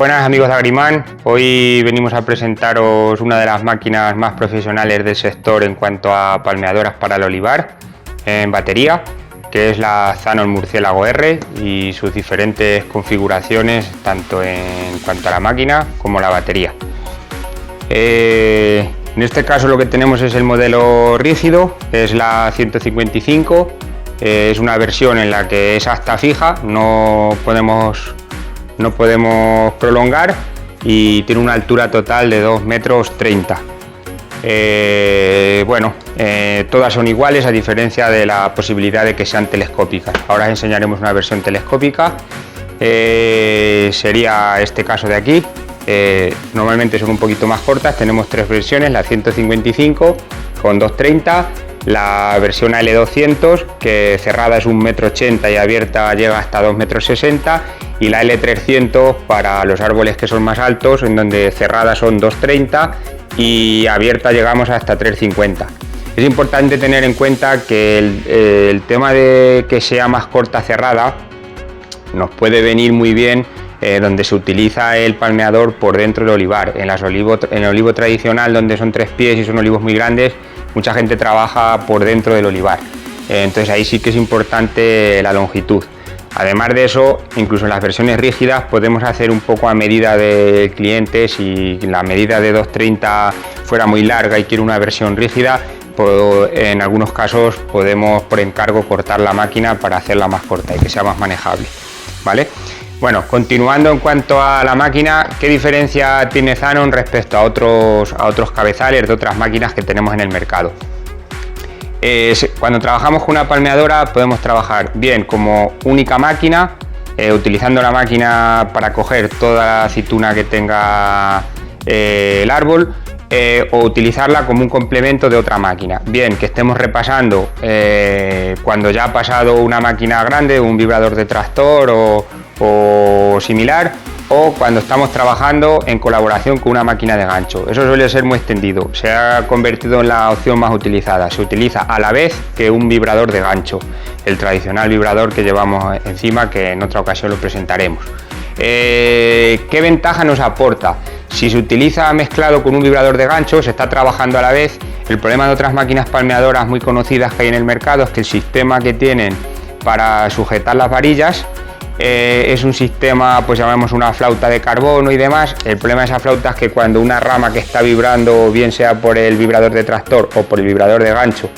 Buenas amigos de Agriman, hoy venimos a presentaros una de las máquinas más profesionales del sector en cuanto a palmeadoras para el olivar en batería, que es la Zanon Murciélago R y sus diferentes configuraciones tanto en cuanto a la máquina como la batería. En este caso lo que tenemos es el modelo rígido, es la 155, es una versión en la que es asta fija, no podemos prolongar y tiene una altura total de 2,30 metros. Todas son iguales a diferencia de la posibilidad de que sean telescópicas. Ahora os enseñaremos una versión telescópica, sería este caso de aquí. Normalmente son un poquito más cortas, tenemos tres versiones, la 155 con 2,30, la versión L200 que cerrada es 1,80 m y abierta llega hasta 2,60 metros, y la L300 para los árboles que son más altos, en donde cerrada son 2,30 y abierta llegamos hasta 3,50. Es importante tener en cuenta que el tema de que sea más corta cerrada nos puede venir muy bien donde se utiliza el palmeador por dentro del olivar. En el olivo tradicional, donde son 3 pies y son olivos muy grandes, mucha gente trabaja por dentro del olivar, entonces ahí sí que es importante la longitud. Además de eso, incluso en las versiones rígidas podemos hacer un poco a medida del cliente. Si la medida de 2,30 fuera muy larga y quiere una versión rígida, en algunos casos podemos por encargo cortar la máquina para hacerla más corta y que sea más manejable, ¿vale? Bueno, continuando en cuanto a la máquina, ¿qué diferencia tiene Zanon respecto a otros cabezales de otras máquinas que tenemos en el mercado? Cuando trabajamos con una palmeadora podemos trabajar bien como única máquina, utilizando la máquina para coger toda la aceituna que tenga el árbol, o utilizarla como un complemento de otra máquina. Bien, que estemos repasando cuando ya ha pasado una máquina grande, un vibrador de tractor o similar, o cuando estamos trabajando en colaboración con una máquina de gancho. Eso suele ser muy extendido, se ha convertido en la opción más utilizada. Se utiliza a la vez que un vibrador de gancho, el tradicional vibrador que llevamos encima, que en otra ocasión lo presentaremos. ¿Qué ventaja nos aporta? Si se utiliza mezclado con un vibrador de gancho, se está trabajando a la vez. El problema de otras máquinas palmeadoras muy conocidas que hay en el mercado es que el sistema que tienen para sujetar las varillas es un sistema, pues llamamos una flauta de carbono y demás. El problema de esa flauta es que cuando una rama que está vibrando, bien sea por el vibrador de tractor o por el vibrador de gancho,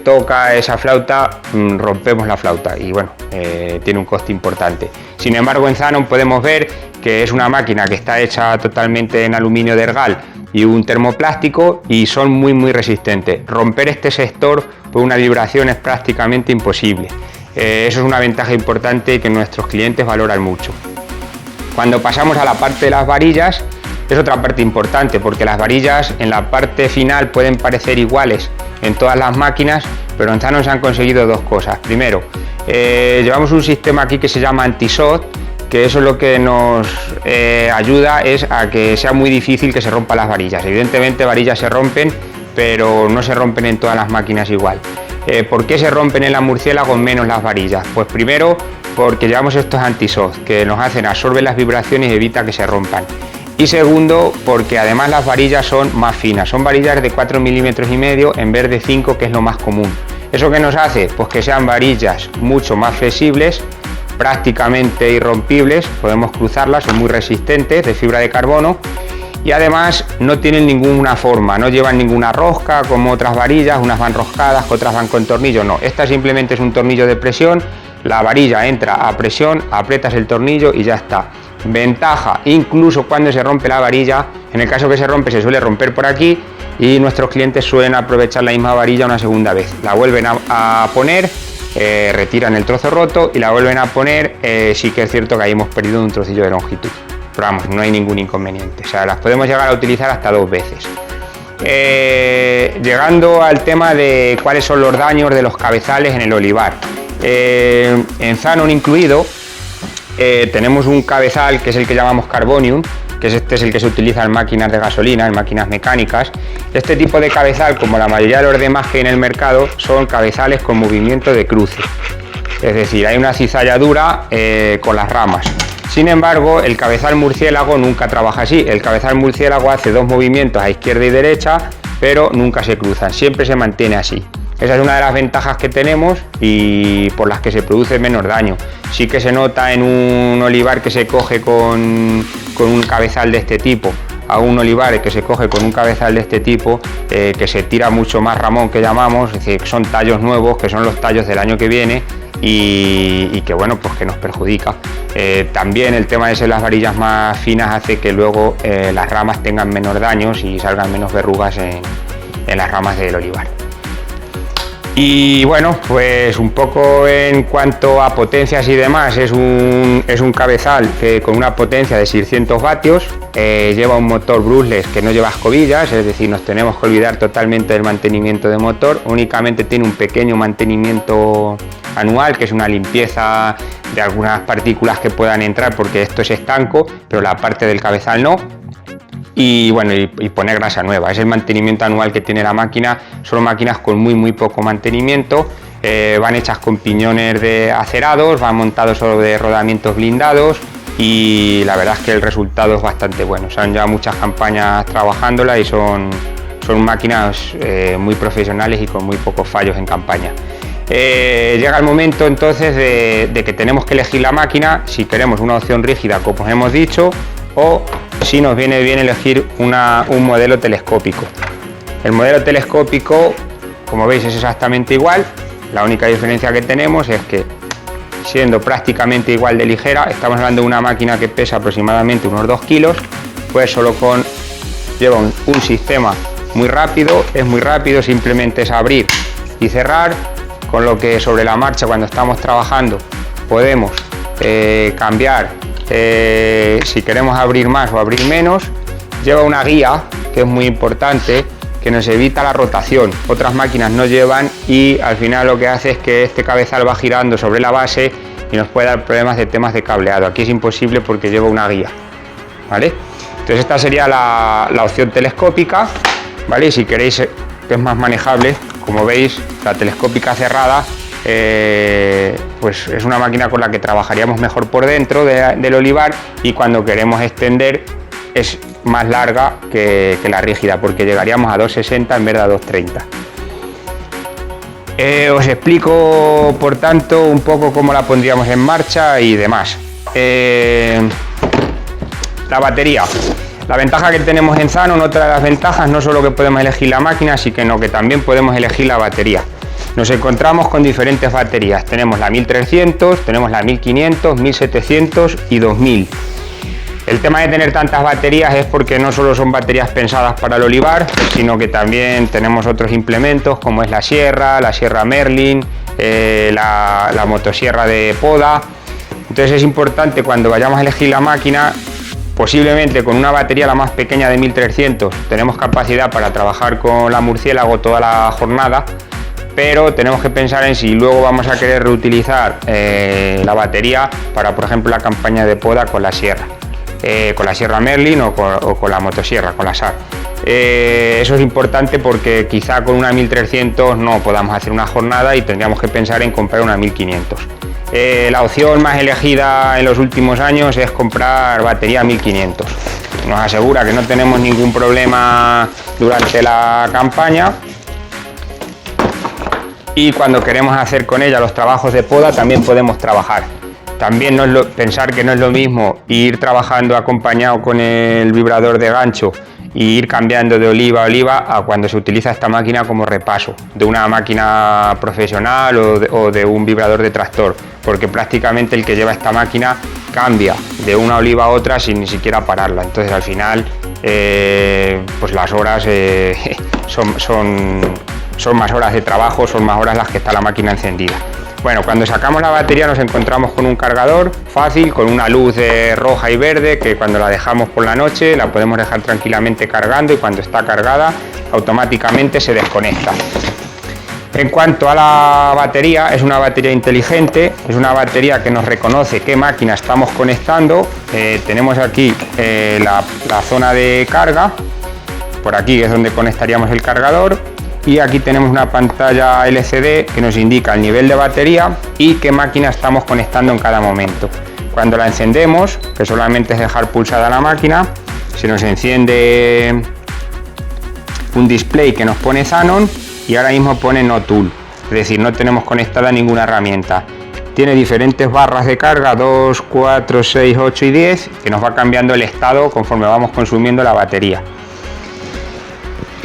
toca esa flauta, rompemos la flauta y bueno, tiene un coste importante. Sin embargo, en Zanon podemos ver que es una máquina que está hecha totalmente en aluminio de Ergal y un termoplástico, y son muy resistentes. Romper este sector por una vibración es prácticamente imposible. Eso es una ventaja importante que nuestros clientes valoran mucho. Cuando pasamos a la parte de las varillas, es otra parte importante, porque las varillas en la parte final pueden parecer iguales en todas las máquinas, pero en Zanon se han conseguido dos cosas. Primero, llevamos un sistema aquí que se llama anti-shot, que eso lo que nos ayuda es a que sea muy difícil que se rompan las varillas. Evidentemente varillas se rompen, pero no se rompen en todas las máquinas igual. ¿Por qué se rompen en la Murciélago menos las varillas? Pues primero porque llevamos estos anti-shot que nos hacen absorber las vibraciones y evita que se rompan. Y segundo, porque además las varillas son más finas, son varillas de 4,5 milímetros en vez de 5, que es lo más común. ¿Eso qué nos hace? Pues que sean varillas mucho más flexibles, prácticamente irrompibles, podemos cruzarlas, son muy resistentes, de fibra de carbono, y además no tienen ninguna forma, no llevan ninguna rosca como otras varillas, unas van roscadas, otras van con tornillo. No, esta simplemente es un tornillo de presión, la varilla entra a presión, aprietas el tornillo y ya está. Ventaja, incluso cuando se rompe la varilla, en el caso que se rompe se suele romper por aquí y nuestros clientes suelen aprovechar la misma varilla una segunda vez. La vuelven a poner, retiran el trozo roto y la vuelven a poner. Sí que es cierto que ahí hemos perdido un trocillo de longitud, pero vamos, no hay ningún inconveniente, o sea, las podemos llegar a utilizar hasta 2 veces. Llegando al tema de cuáles son los daños de los cabezales en el olivar, en Zanon incluido tenemos un cabezal que es el que llamamos Carbonium, que es el que se utiliza en máquinas de gasolina, en máquinas mecánicas. Este tipo de cabezal, como la mayoría de los demás que hay en el mercado, son cabezales con movimiento de cruce, es decir, hay una cizalladura con las ramas. Sin embargo, el cabezal murciélago nunca trabaja así. El cabezal murciélago hace 2 movimientos a izquierda y derecha, pero nunca se cruzan, siempre se mantiene así. Esa es una de las ventajas que tenemos y por las que se produce menos daño. Sí que se nota en un olivar que se coge con un cabezal de este tipo, a un olivar que se coge con un cabezal de este tipo, que se tira mucho más ramón, que llamamos, es decir, que son tallos nuevos, que son los tallos del año que viene y que bueno, pues que nos perjudica. También el tema de ser las varillas más finas hace que luego las ramas tengan menos daños y salgan menos verrugas en las ramas del olivar. Y bueno, pues un poco en cuanto a potencias y demás, es un cabezal con una potencia de 600 vatios, lleva un motor brushless que no lleva escobillas, es decir, nos tenemos que olvidar totalmente del mantenimiento de motor, únicamente tiene un pequeño mantenimiento anual, que es una limpieza de algunas partículas que puedan entrar, porque esto es estanco, pero la parte del cabezal no. Y bueno, y poner grasa nueva, es el mantenimiento anual que tiene la máquina. Son máquinas con muy poco mantenimiento, van hechas con piñones de acerados, van montados sobre rodamientos blindados y la verdad es que el resultado es bastante bueno. Se han ya muchas campañas trabajándola y son máquinas muy profesionales y con muy pocos fallos en campaña. Llega el momento entonces de que tenemos que elegir la máquina, si queremos una opción rígida como hemos dicho, o si nos viene bien elegir un modelo telescópico. El modelo telescópico, como veis, es exactamente igual. La única diferencia que tenemos es que, siendo prácticamente igual de ligera, estamos hablando de una máquina que pesa aproximadamente unos 2 kilos, pues lleva un sistema muy rápido, es muy rápido, simplemente es abrir y cerrar, con lo que sobre la marcha, cuando estamos trabajando, podemos cambiar si queremos abrir más o abrir menos. Lleva una guía, que es muy importante, que nos evita la rotación. Otras máquinas no llevan y al final lo que hace es que este cabezal va girando sobre la base y nos puede dar problemas de temas de cableado. Aquí es imposible porque lleva una guía, ¿vale? Entonces esta sería la opción telescópica, ¿vale? Y si queréis que es más manejable, como veis, la telescópica cerrada, pues es una máquina con la que trabajaríamos mejor por dentro del olivar, y cuando queremos extender es más larga que la rígida, porque llegaríamos a 2,60 en vez de a 2,30. Os explico por tanto un poco cómo la pondríamos en marcha y demás. La batería. La ventaja que tenemos en Zanon, otra de las ventajas, no solo que podemos elegir la máquina, sino que también podemos elegir la batería. Nos encontramos con diferentes baterías, tenemos la 1300, tenemos la 1500, 1700 y 2000. El tema de tener tantas baterías es porque no solo son baterías pensadas para el olivar, sino que también tenemos otros implementos como es la sierra Merlin, la motosierra de poda. Entonces es importante, cuando vayamos a elegir la máquina, posiblemente con una batería la más pequeña de 1300 tenemos capacidad para trabajar con la murciélago toda la jornada, pero tenemos que pensar en si luego vamos a querer reutilizar la batería para, por ejemplo, la campaña de poda con la sierra Merlin o con la motosierra, con la SAR. Eso es importante porque quizá con una 1300 no podamos hacer una jornada y tendríamos que pensar en comprar una 1500. La opción más elegida en los últimos años es comprar batería 1500. Nos asegura que no tenemos ningún problema durante la campaña, y cuando queremos hacer con ella los trabajos de poda también podemos trabajar. También pensar que no es lo mismo ir trabajando acompañado con el vibrador de gancho y ir cambiando de oliva a oliva a cuando se utiliza esta máquina como repaso de una máquina profesional o de un vibrador de tractor, porque prácticamente el que lleva esta máquina cambia de una oliva a otra sin ni siquiera pararla. Entonces al final pues las horas son más horas de trabajo, son más horas las que está la máquina encendida. Bueno, cuando sacamos la batería nos encontramos con un cargador fácil, con una luz roja y verde, que cuando la dejamos por la noche la podemos dejar tranquilamente cargando, y cuando está cargada automáticamente se desconecta. En cuanto a la batería, es una batería inteligente, es una batería que nos reconoce qué máquina estamos conectando. Tenemos aquí la zona de carga, por aquí es donde conectaríamos el cargador. Y aquí tenemos una pantalla LCD que nos indica el nivel de batería y qué máquina estamos conectando en cada momento. Cuando la encendemos, que solamente es dejar pulsada la máquina, se nos enciende un display que nos pone Zanon y ahora mismo pone No Tool, es decir, no tenemos conectada ninguna herramienta. Tiene diferentes barras de carga, 2, 4, 6, 8 y 10, que nos va cambiando el estado conforme vamos consumiendo la batería.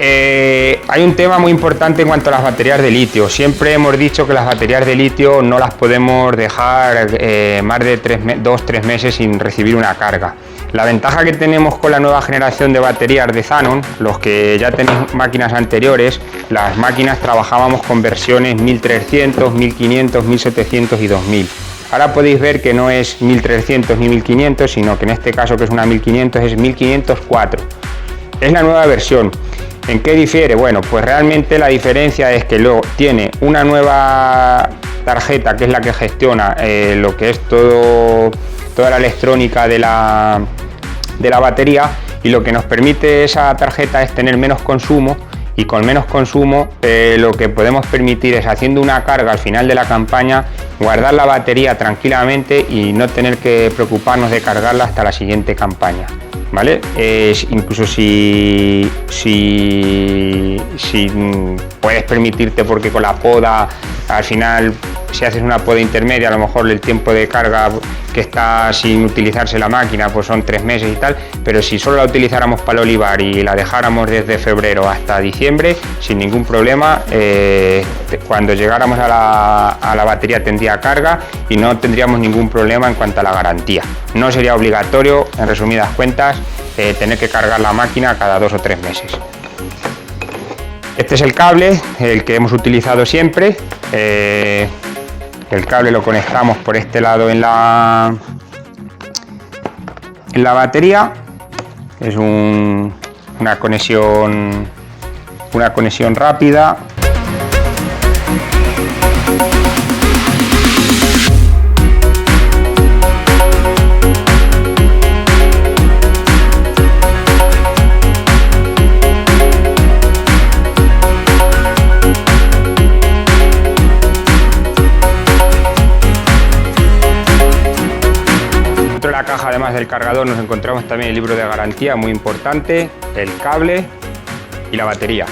Hay un tema muy importante en cuanto a las baterías de litio. Siempre hemos dicho que las baterías de litio no las podemos dejar más de 2-3 meses sin recibir una carga. La ventaja que tenemos con la nueva generación de baterías de Zanon, los que ya tenéis máquinas anteriores, las máquinas trabajábamos con versiones 1300, 1500, 1700 y 2000. Ahora podéis ver que no es 1300 ni 1500, sino que en este caso, que es una 1500, es 1504. Es la nueva versión. ¿En qué difiere? Bueno, pues realmente la diferencia es que luego tiene una nueva tarjeta, que es la que gestiona lo que es toda la electrónica de la batería, y lo que nos permite esa tarjeta es tener menos consumo, y con menos consumo lo que podemos permitir es, haciendo una carga al final de la campaña, guardar la batería tranquilamente y no tener que preocuparnos de cargarla hasta la siguiente campaña, ¿vale? Incluso si puedes permitirte, porque con la poda al final, si haces una poda intermedia, a lo mejor el tiempo de carga que está sin utilizarse la máquina pues son 3 meses y tal, pero si solo la utilizáramos para el olivar y la dejáramos desde febrero hasta diciembre sin ningún problema, cuando llegáramos a la batería tendría carga y no tendríamos ningún problema en cuanto a la garantía. No sería obligatorio, en resumidas cuentas, tener que cargar la máquina cada 2 o 3 meses. Este es el cable, el que hemos utilizado siempre. El cable lo conectamos por este lado en la batería. Es una conexión rápida. Dentro de la caja, además del cargador, nos encontramos también el libro de garantía, muy importante, el cable y la batería.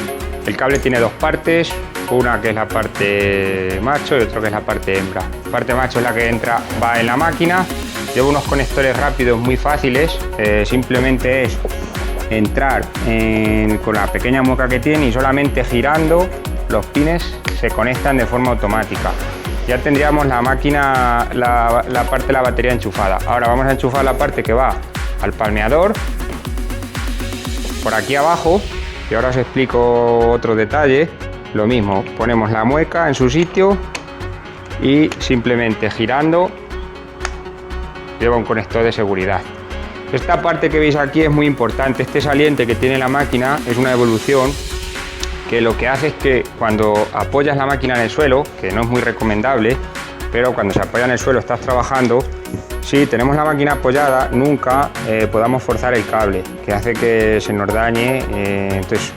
El cable tiene dos partes, una que es la parte macho y otra que es la parte hembra. La parte macho es la que va en la máquina. Lleva unos conectores rápidos muy fáciles, simplemente es entrar con la pequeña mueca que tiene y solamente girando los pines se conectan de forma automática. Ya tendríamos la máquina, la parte de la batería enchufada. Ahora vamos a enchufar la parte que va al palmeador por aquí abajo, y ahora os explico otro detalle. Lo mismo, ponemos la mueca en su sitio y simplemente girando lleva un conector de seguridad. Esta parte que veis aquí es muy importante. Este saliente que tiene la máquina es una evolución que lo que hace es que cuando apoyas la máquina en el suelo, que no es muy recomendable, pero cuando se apoya en el suelo estás trabajando, si tenemos la máquina apoyada, nunca podamos forzar el cable, que hace que se nos dañe. Entonces,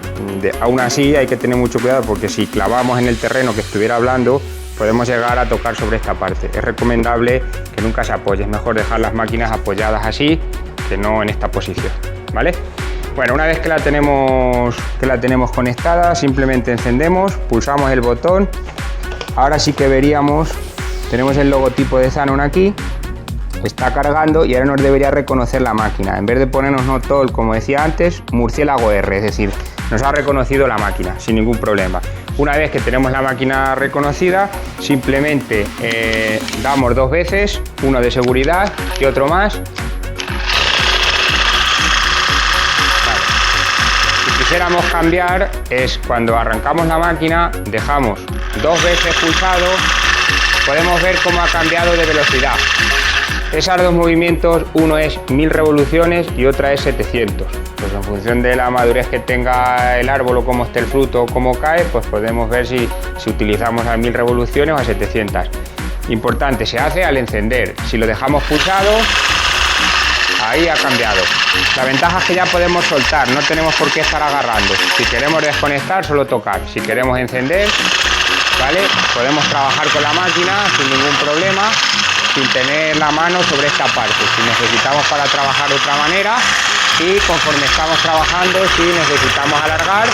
aún así hay que tener mucho cuidado, porque si clavamos en el terreno que estuviera hablando, podemos llegar a tocar sobre esta parte. Es recomendable que nunca se apoye, es mejor dejar las máquinas apoyadas así, que no en esta posición, ¿vale? Bueno, una vez que la tenemos conectada, simplemente encendemos, pulsamos el botón. Ahora sí que veríamos, tenemos el logotipo de Zanon aquí, está cargando y ahora nos debería reconocer la máquina. En vez de ponernos No Toll, como decía antes, Murciélago R, es decir, nos ha reconocido la máquina sin ningún problema. Una vez que tenemos la máquina reconocida, simplemente damos 2 veces, uno de seguridad y otro más. Si quisiéramos cambiar, es cuando arrancamos la máquina, dejamos 2 veces pulsado, podemos ver cómo ha cambiado de velocidad. Esos 2 movimientos, uno es 1000 revoluciones y otra es 700. Pues en función de la madurez que tenga el árbol o cómo esté el fruto o cómo cae, pues podemos ver si utilizamos a 1000 revoluciones o a 700. Importante, se hace al encender. Si lo dejamos pulsado, ahí ha cambiado. La ventaja es que ya podemos soltar, no tenemos por qué estar agarrando. Si queremos desconectar, solo tocar. Si queremos encender, ¿vale? Podemos trabajar con la máquina sin ningún problema, sin tener la mano sobre esta parte. Si necesitamos para trabajar de otra manera, y conforme estamos trabajando, si necesitamos alargar,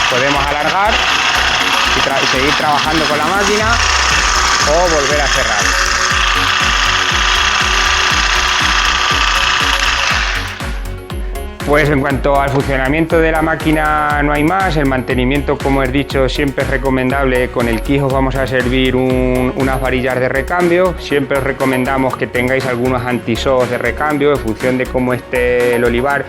podemos alargar y seguir trabajando con la máquina o volver a cerrar. Pues en cuanto al funcionamiento de la máquina no hay más. El mantenimiento, como he dicho, siempre es recomendable. Con el kit os vamos a servir unas varillas de recambio. Siempre os recomendamos que tengáis algunos anti-shock de recambio en función de cómo esté el olivar.